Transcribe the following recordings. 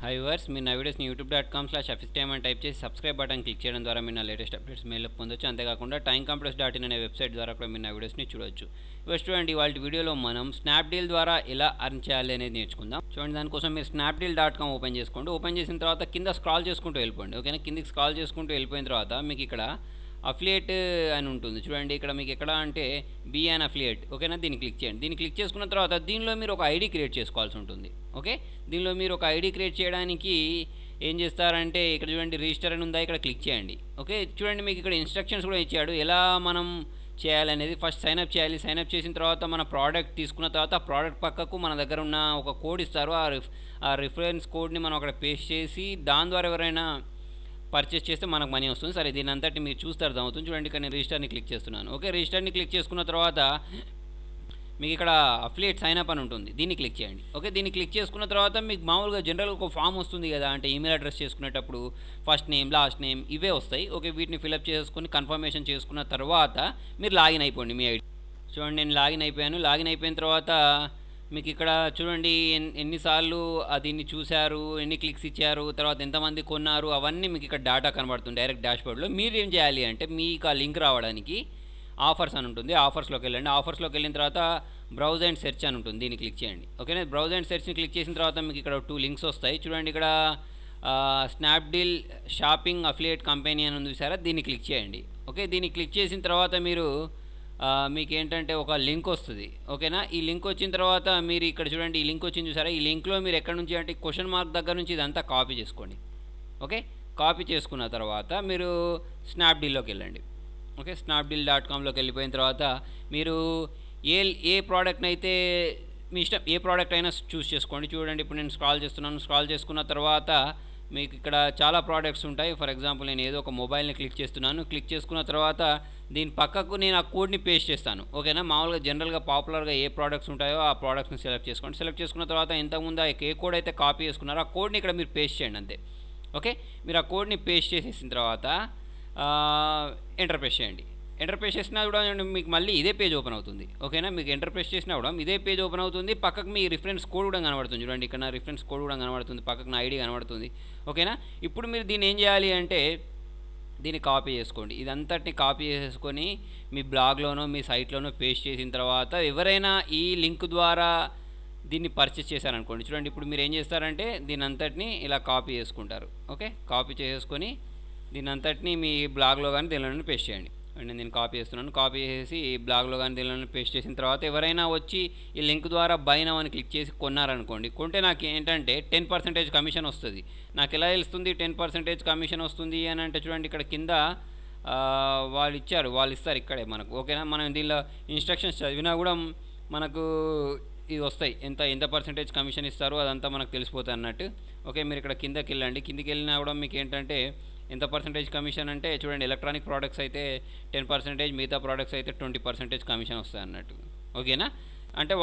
Hi viewers, మీరు నా వీడియోస్ని youtube.com/afistime అని టైప్ చేసి సబ్స్క్రైబ్ బటన్ క్లిక్ చేయడం ద్వారా మీరు నా లేటెస్ట్ అప్డేట్స్ మెయిల్లో పొందొచ్చు. అంతేకాకుండా timecomputers.in అనే వెబ్సైట్ ద్వారా కూడా మీరు నా వీడియోస్ని చూడొచ్చు. చూడండి, ఇవాళ వీడియోలో మనం స్నాప్డీల్ ద్వారా ఎలా అర్న్ చేయాలి అనేది నేర్చుకుందాం. చూడండి, దానికోసం మీరు snapdeal.com ఓపెన్ చేసుకోండి. ఓపెన్ చేసిన తర్వాత కింద స్క్రాల్ చేసుకుంటూ వెళ్ళిపోండి. ఓకేనా, కిందికి స్క్రాల్ చేసుకుంటూ వెళ్ళిపోయిన తర్వాత మీకు ఇక్కడ అఫిలియేట్ అని ఉంటుంది. చూడండి, ఇక్కడ మీకు ఎక్కడ అంటే బీ అండ్ అఫిలియేట్. ఓకేనా, దీన్ని క్లిక్ చేయండి. దీన్ని క్లిక్ చేసుకున్న తర్వాత దీనిలో మీరు ఒక ఐడి క్రియేట్ చేసుకోవాల్సి ఉంటుంది. ఓకే, దీనిలో మీరు ఒక ఐడి క్రియేట్ చేయడానికి ఏం చేస్తారంటే ఇక్కడ చూడండి, రిజిస్టర్ అని ఉందా, ఇక్కడ క్లిక్ చేయండి. ఓకే, చూడండి, మీకు ఇక్కడ ఇన్స్ట్రక్షన్స్ కూడా ఇచ్చాడు ఎలా మనం చేయాలనేది. ఫస్ట్ సైన్అప్ చేయాలి. సైన్అప్ చేసిన తర్వాత మన ప్రోడక్ట్ తీసుకున్న తర్వాత ఆ ప్రోడక్ట్ పక్కకు మన దగ్గర ఉన్న ఒక కోడ్ ఇస్తారు. ఆ రిఫరెన్స్ కోడ్ని మనం అక్కడ పేస్ట్ చేసి దాని ద్వారా ఎవరైనా పర్చేస్ చేస్తే మనకు మనీ వస్తుంది. సరే, దీని అంతటి మీరు చూస్తే అర్థమవుతుంది. చూడండి, ఇక్కడ నేను రిజిస్టర్ని క్లిక్ చేస్తున్నాను. ఓకే, రిజిస్టర్ని క్లిక్ చేసుకున్న తర్వాత మీకు ఇక్కడ అఫిలియేట్ సైన్అప్ అని ఉంటుంది. దీన్ని క్లిక్ చేయండి. ఓకే, దీన్ని క్లిక్ చేసుకున్న తర్వాత మీకు మామూలుగా జనరల్గా ఒక ఫామ్ వస్తుంది కదా, అంటే ఈమెయిల్ అడ్రస్ చేసుకునేటప్పుడు ఫస్ట్ నేమ్, లాస్ట్ నేమ్ ఇవే వస్తాయి. ఓకే, వీటిని ఫిలప్ చేసుకుని కన్ఫర్మేషన్ చేసుకున్న తర్వాత మీరు లాగిన్ అయిపోండి మీ ఐడి. చూడండి, నేను లాగిన్ అయిపోయాను. లాగిన్ అయిపోయిన తర్వాత మీకు ఇక్కడ చూడండి ఎన్నిసార్లు దీన్ని చూశారు, ఎన్ని క్లిక్స్ ఇచ్చారు, తర్వాత ఎంతమంది కొన్నారు, అవన్నీ మీకు ఇక్కడ డేటా కనబడుతుంది డైరెక్ట్ డాష్బోర్డ్లో. మీరు ఏం చేయాలి అంటే మీకు ఆ లింక్ రావడానికి ఆఫర్స్ అని ఉంటుంది. ఆఫర్స్లోకి వెళ్ళండి. ఆఫర్స్లోకి వెళ్ళిన తర్వాత బ్రౌజ్ అండ్ సెర్చ్ అని ఉంటుంది. దీన్ని క్లిక్ చేయండి. ఓకేనా, బ్రౌజ్ అండ్ సెర్చ్ని క్లిక్ చేసిన తర్వాత మీకు ఇక్కడ 2 లింక్స్ వస్తాయి. చూడండి, ఇక్కడ స్నాప్డీల్ షాపింగ్ అఫిలియేట్ కంపెనీ అని ఉంది చూసారా, దీన్ని క్లిక్ చేయండి. ఓకే, దీన్ని క్లిక్ చేసిన తర్వాత మీరు మీకు ఏంటంటే ఒక లింక్ వస్తుంది. ఓకేనా, ఈ లింక్ వచ్చిన తర్వాత మీరు ఇక్కడ చూడండి, ఈ లింక్ వచ్చింది చూసారా, ఈ లింక్లో మీరు ఎక్కడి నుంచి అంటే క్వశ్చన్ మార్క్ దగ్గర నుంచి ఇదంతా కాపీ చేసుకోండి. ఓకే, కాపీ చేసుకున్న తర్వాత మీరు స్నాప్డీల్లోకి వెళ్ళండి. ఓకే, snapdeal.comలోకి వెళ్ళిపోయిన తర్వాత మీరు ఏ ప్రోడక్ట్ని అయితే మీ ఇష్టం ఏ ప్రోడక్ట్ అయినా చూస్ చేసుకోండి. చూడండి, ఇప్పుడు నేను స్క్రాల్ చేస్తున్నాను. స్క్రాల్ చేసుకున్న తర్వాత మీకు ఇక్కడ చాలా ప్రోడక్ట్స్ ఉంటాయి. ఫర్ ఎగ్జాంపుల్ నేను ఏదో ఒక మొబైల్ని క్లిక్ చేస్తున్నాను. క్లిక్ చేసుకున్న తర్వాత దీని పక్కకు నేను ఆ కోడ్ని పేస్ట్ చేస్తాను. ఓకేనా, మామూలుగా జనరల్గా పాపులర్గా ఏ ప్రోడక్ట్స్ ఉంటాయో ఆ ప్రోడక్ట్స్ని సెలెక్ట్ చేసుకోండి. సెలెక్ట్ చేసుకున్న తర్వాత ఇంతకుముందు ఏ కోడ్ అయితే కాపీ చేసుకున్నారో ఆ కోడ్ని ఇక్కడ మీరు పేస్ట్ చేయండి అంతే. ఓకే, మీరు ఆ కోడ్ని పేస్ట్ చేసేసిన తర్వాత ఎంటర్ ప్రెస్ చేయండి. ఎంటర్ ప్రెస్ చేసినా కూడా మీకు మళ్ళీ ఇదే పేజ్ ఓపెన్ అవుతుంది. ఓకేనా, మీకు ఎంటర్ ప్రెస్ చేసినా కూడా ఇదే పేజ్ ఓపెన్ అవుతుంది. పక్కకు మీ రిఫరెన్స్ కోడ్ కూడా కనబడుతుంది. చూడండి, ఇక్కడ నా రిఫరెన్స్ కోడ్ కూడా కనబడుతుంది, పక్కకు నా ఐడి కనబడుతుంది. ఓకేనా, ఇప్పుడు మీరు దీన్ని ఏం చేయాలి అంటే దీన్ని కాపీ చేసుకోండి. ఇదంతటిని కాపీ చేసుకొని మీ బ్లాగ్లోనో మీ సైట్లోనో పేస్ట్ చేసిన తర్వాత ఎవరైనా ఈ లింక్ ద్వారా దీన్ని పర్చేస్ చేశారనుకోండి. చూడండి, ఇప్పుడు మీరు ఏం చేస్తారంటే దీని అంతటిని ఇలా కాపీ చేసుకుంటారు. ఓకే, కాపీ చేసుకొని దీని అంతటిని మీ బ్లాగ్లో కానీ దీనిలో పేస్ట్ చేయండి. నేను దీన్ని కాపీ చేస్తున్నాను. కాపీ చేసి ఈ బ్లాగ్లో కానీ దీనిలో పేస్ట్ చేసిన తర్వాత ఎవరైనా వచ్చి ఈ లింక్ ద్వారా బై నౌ అని క్లిక్ చేసి కొన్నారనుకోండి. కొంటే నాకు ఏంటంటే 10% కమిషన్ వస్తుంది. నాకు ఎలా తెలుస్తుంది 10% కమిషన్ వస్తుంది అని అంటే చూడండి, ఇక్కడ కింద వాళ్ళు ఇస్తారు ఇక్కడే మనకు. ఓకేనా, మనం దీనిలో ఇన్స్ట్రక్షన్స్ చదివినా కూడా మనకు ఇది వస్తాయి, ఎంత పర్సెంటేజ్ కమిషన్ ఇస్తారో అదంతా మనకు తెలిసిపోతుంది అన్నట్టు. ఓకే, మీరు ఇక్కడ కిందకి వెళ్ళండి. కిందికి వెళ్ళినా కూడా మీకు ఏంటంటే ఎంత పర్సెంటేజ్ కమిషన్ అంటే చూడండి, ఎలక్ట్రానిక్ ప్రోడక్ట్స్ అయితే 10%, మిగతా ప్రోడక్ట్స్ అయితే 20% కమిషన్ వస్తాయి అన్నట్టు. ఓకేనా, అంటే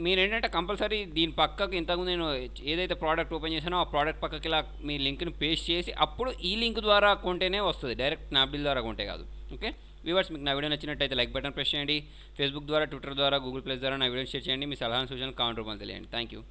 మీరు ఏంటంటే కంపల్సరీ దీని పక్కకు ఇంతకుముందు నేను ఏదైతే ప్రోడక్ట్ ఓపెన్ చేశానో ఆ ప్రోడక్ట్ పక్కకి ఇలా మీ లింక్ని పేస్ట్ చేసి అప్పుడు ఈ లింక్ ద్వారా కొంటేనే వస్తుంది, డైరెక్ట్ స్నాప్డీల్ ద్వారా కొంటే కాదు. ఓకే వ్యూవర్స్, మీకు నా వీడియో నచ్చినట్టయితే లైక్ బటన్ ప్రెస్ చేయండి. ఫేస్బుక్ ద్వారా, ట్విట్టర్ ద్వారా, గూగుల్ ప్లస్ ద్వారా నా వీడియో షేర్ చేయండి. మీ సలహా సూచనలు కామెంట్ రూపంలో తెలియండి. Thank you.